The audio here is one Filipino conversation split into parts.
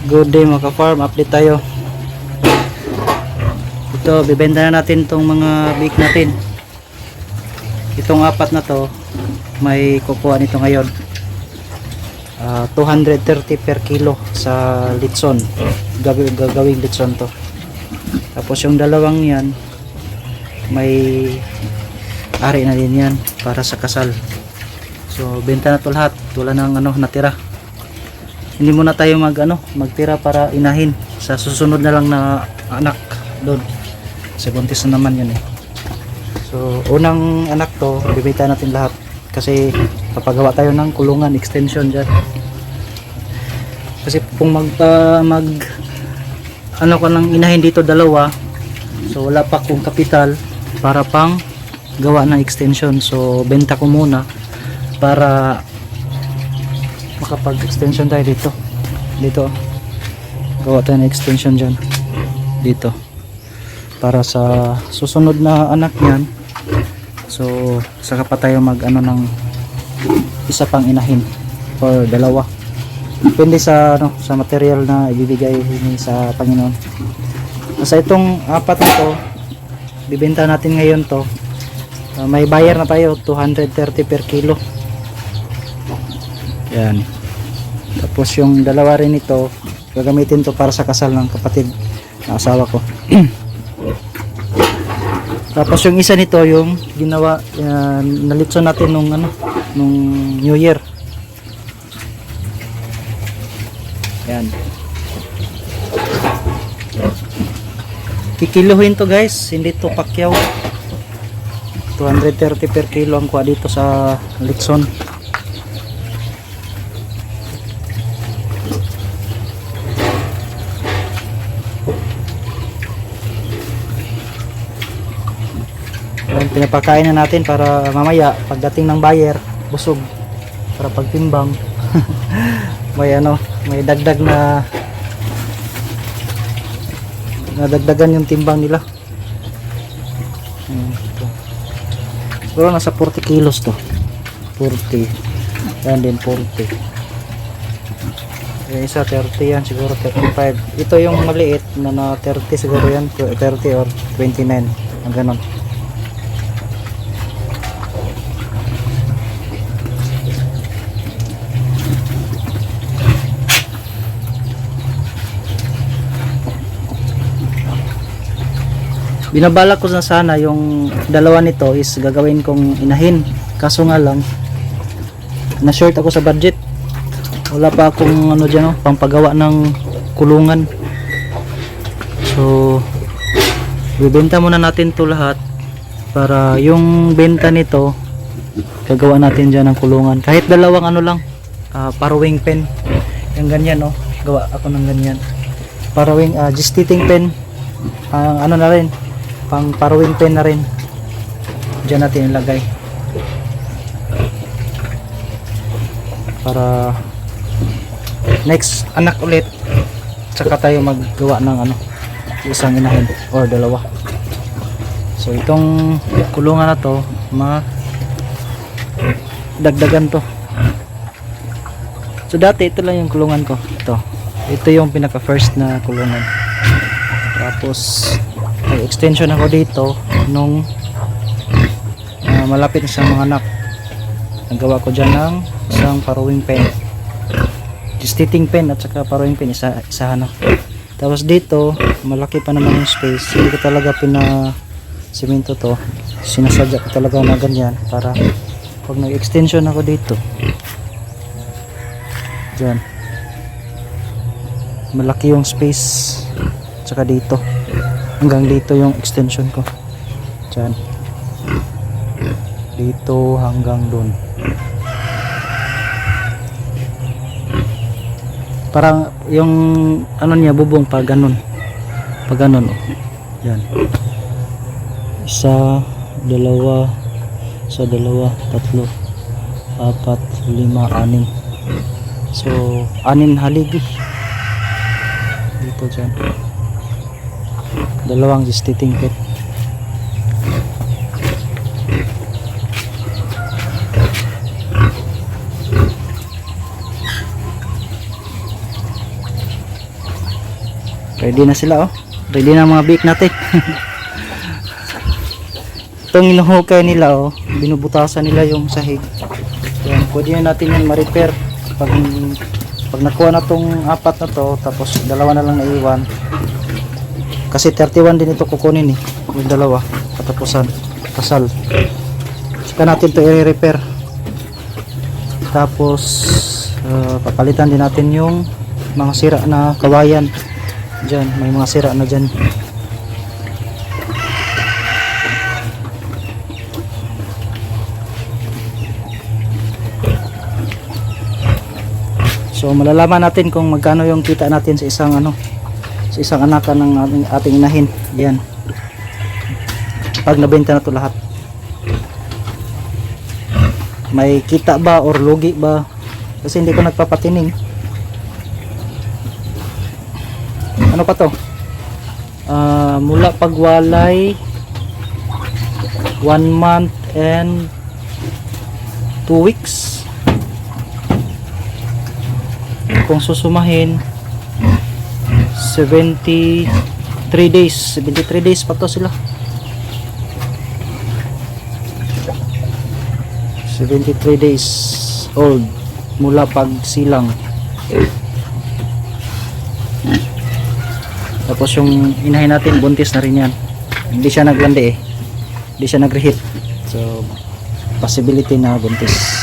Good day mga ka-farm, update tayo. Ito, bibenta na natin tong mga bake natin. Itong apat na to, may kukuha nito ngayon. 230 per kilo sa litson. Gagawing litson to. Tapos yung dalawang yan, may ari na din yan para sa kasal. So, benta na to lahat. Wala nang natira. Hindi muna tayo magtira para inahin sa susunod na lang na anak doon. Kasi buntis na naman yun eh. So unang anak to bibenta natin lahat kasi papagawa tayo ng kulungan extension dyan. Kasi kung ko nang inahin dito dalawa, so wala pa akong kapital para pang gawa ng extension. So benta ko muna para makapag-extension tayo dito gawa tayo ng extension dyan dito para sa susunod na anak niyan. So saka pa tayo ng isa pang inahin or dalawa, depende sa sa material na ibibigay sa Panginoon. Sa itong apat na to bibenta natin ngayon to, may bayar na tayo 230 per kilo. Yan. Tapos yung dalawa rin ito, gagamitin to para sa kasal ng kapatid na asawa ko. Tapos yung isa nito, yung ginawa, nalitson natin nung New Year. Yan. Kikiluhin to guys, hindi to pakyaw. 230 per kilo ang kuha dito sa litson. Pinapakain na natin para mamaya pagdating ng buyer busog para pagtimbang. may dagdag na nadagdagan yung timbang nila. Siguro nasa 40 kilos to, 40 yan din, 40 yung isa 30 yan, siguro 35. Ito yung maliit na 30 siguro yan, 30 or 29 ang ganon. Binabalak ko na sana yung dalawa nito is gagawin kong inahin, kaso nga lang na short ako sa budget. Wala pa akong dyan pangpagawa ng kulungan. So bibenta muna natin to lahat para yung benta nito gagawa natin dyan ng kulungan. Kahit dalawang lang, parawing pen, yung ganyan gawa ako ng ganyan, parawing gestating pen, na rin pang parawing pen na rin dyan natin ilagay para next anak ulit saka tayo maggawa ng isang inahin or dalawa. So itong kulungan na to dagdagan to. So dati ito lang yung kulungan ko, ito yung pinaka first na kulungan. Tapos may extension ako dito nung malapit sa mga anak. Nagawa ko dyan ng isang parawing pen, gestating pen at saka parawing pen, isahan na. Tapos dito malaki pa naman yung space, hindi ko talaga simento to, sinasadya ko talaga na ganyan para pag nag-extension ako dito dyan malaki yung space, saka dito hanggang dito yung extension ko dyan, dito hanggang dun. Parang yung niya bubong pag ganon yan, isa, dalawa, tatlo, apat, lima, anim. So 6 haligi dito dyan, dalawang gestating pen. Ready na sila, oh. Ready na ang mga bake natin. Itong inuhukay nila, oh, binubutasan nila yung sahig. Yan, pwede na natin yan ma-repair pag nakuha na tong apat na to, tapos dalawa na lang naiwan. Kasi 31 din ito kukunin, yung dalawa katapusan kasal. Saka natin to i-repair. Tapos papalitan din natin yung mga sira na kawayan. Diyan, may mga sira na dyan. So malalaman natin kung magkano yung kita natin sa isang sa isang anakan ng ating inahin. Yan. Pag nabenta na to lahat. May kita ba or lugi ba? Kasi hindi ko nagpapatining. Ano pa to? Mula pagwalay 1 month and 2 weeks. Kung susumahin 73 days pa to sila. 73 days old mula pagsilang. Tapos yung inahin natin buntis na rin yan. Hindi siya naglandi hindi siya nag-reheat, so possibility na buntis.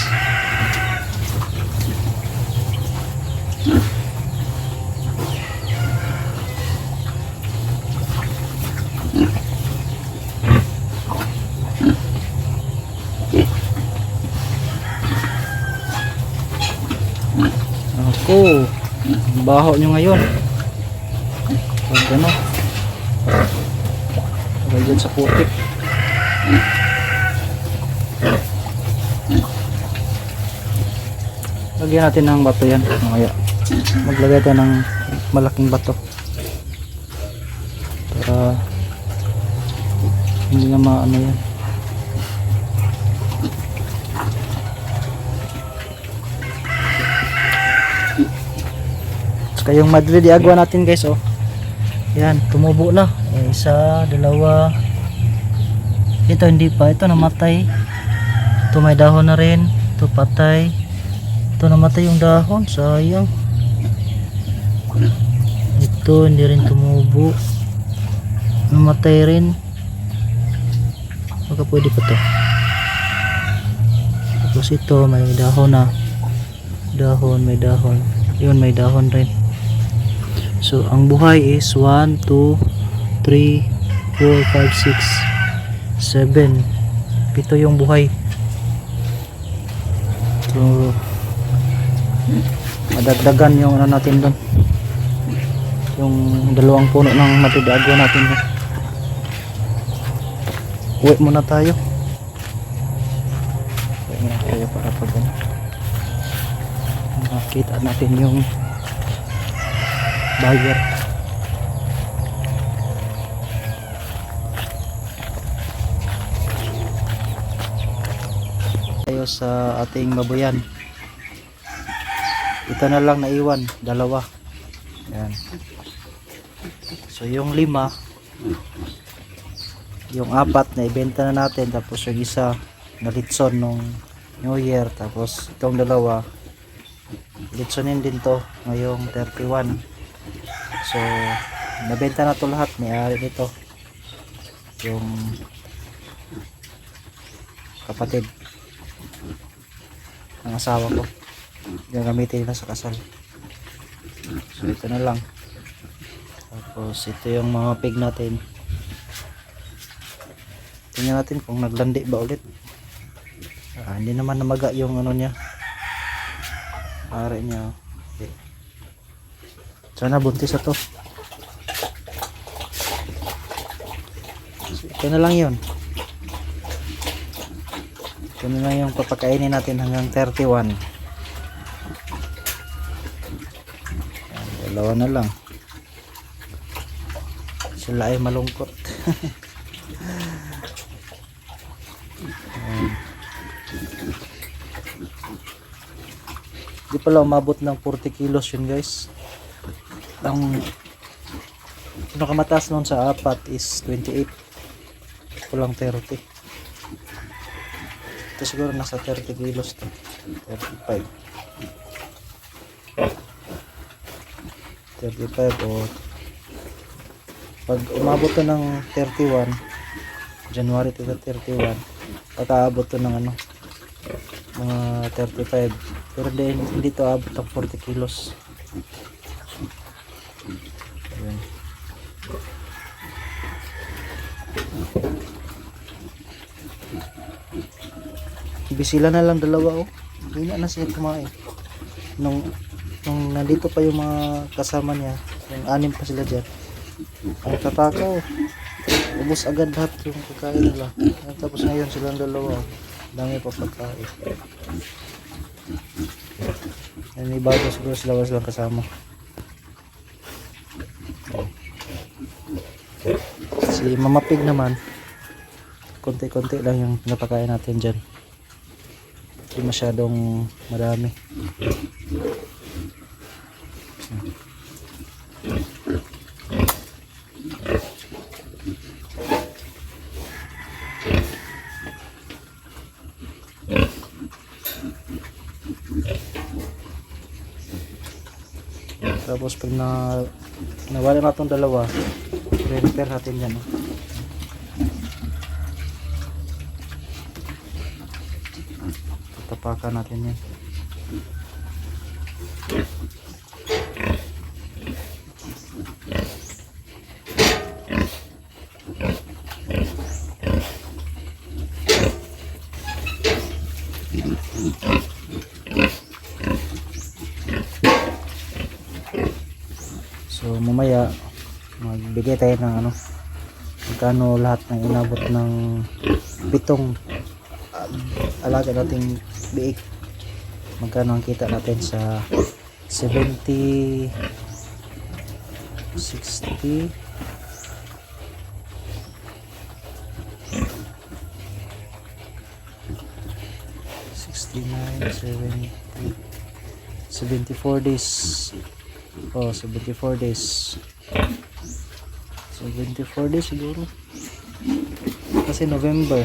Ako, baho nyo ngayon. Pag ano, pag dyan sa putik. Lagyan natin ng bato yan. Kaya maglagay tayo ng malaking bato para hindi na maano yan. Saka yung madre di agwa natin guys, oh. Yan, tumubo na. Isa, dalawa. Ito hindi pa, ito namatay. Ito may dahon na rin. Ito patay. Ito namatay yung dahon, sayang. Ito hindi rin tumubo. Namatay rin. Baka pwede pa to. Tapos ito may dahon na. Dahon, may dahon. Yun, may dahon rin. So ang buhay is 1, 2, 3, 4, 5, 6, 7. Pito yung buhay. So madagdagan yung ano natin doon, yung dalawang puno ng matidagwa natin doon. Uwi muna tayo. Uwi muna tayo para pag makita natin yung buyer. Tayo sa ating baboyan. Ito na lang naiwan, dalawa. Yan. So yung 5, yung 4 na ibenta na natin, tapos yung isa na litson nung New Year, tapos itong dalawa litsonin din to ngayong 31. So nabenta na to lahat, may-ari nito yung kapatid ng asawa ko, gagamitin nila sa kasal. So ito na lang. Tapos ito yung mga pig natin. Tingnan natin kung naglandi ba ulit. Hindi naman namaga yung ano niya, ari niya. Okay. Sana buntis na to. So ito na lang yun. Ito na lang yung papakainin natin hanggang 31. Dalawa na lang. Sila ay malungkot. Di pala umabot ng 40 kilos yun guys. Ang Pinakamataas nun sa apat is 28. Kulang 30. Ito siguro nasa 30 kilos to. 35. 35 o pag umabot to ng 31 January to 31 pagkaabot to ng ano mga 35 pero hindi to abot ng 40 kilos. Ayan. Bisila na lang dalawa oh. Hindi na siya kumain. Nung nandito pa yung mga kasama niya, yung 6 pa sila dyan. Ang tatakaw. Ubus agad lahat yung pagkain nila. Tapos ngayon silang dalawa. Dami pa pagkain. Yan may bago siguro sila silang kasama. Si Mama Pig naman, konti-konti lang yung pinapakain natin dyan. Hindi masyadong marami. Tapos pag nawala na itong dalawa, repair natin yan. Tapakan natin yan. So mamaya magbigay tayo ng ano magkano lahat ng inabot ng 7 alaga nating biik, magkano ang kita natin sa 70 60 69 70 74 days. Oh, 74 days. 74 days siguro. Kasi November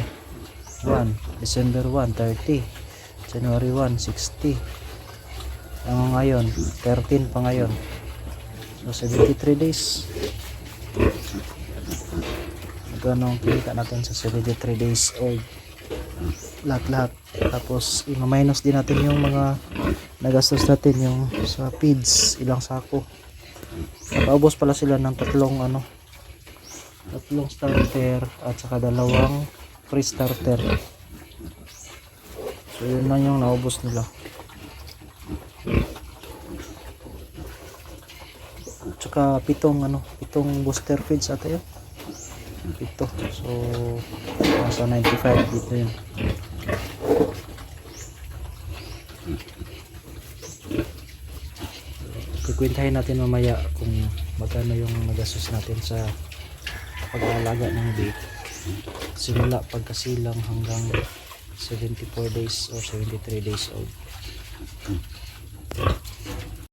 1, December 1, 30. January 1, 60. Ang ngayon, 13 pa ngayon. So, 73 days. Magkano ang kita natin sa 73 days old. Lahat-lahat. Tapos, i-minus din natin yung mga nagastos natin yung sa feeds, ilang sako. Nakaubos pala sila ng tatlong starter at saka 2 free starter. So yun na yung naubos nila. At saka 7 booster feeds ata yun. 7. So nasa 95 dito yun. Kukwentahin natin mamaya kung magkano yung nagastos natin sa pag-aalaga ng bake simula pagkasilang hanggang 74 days or 73 days old.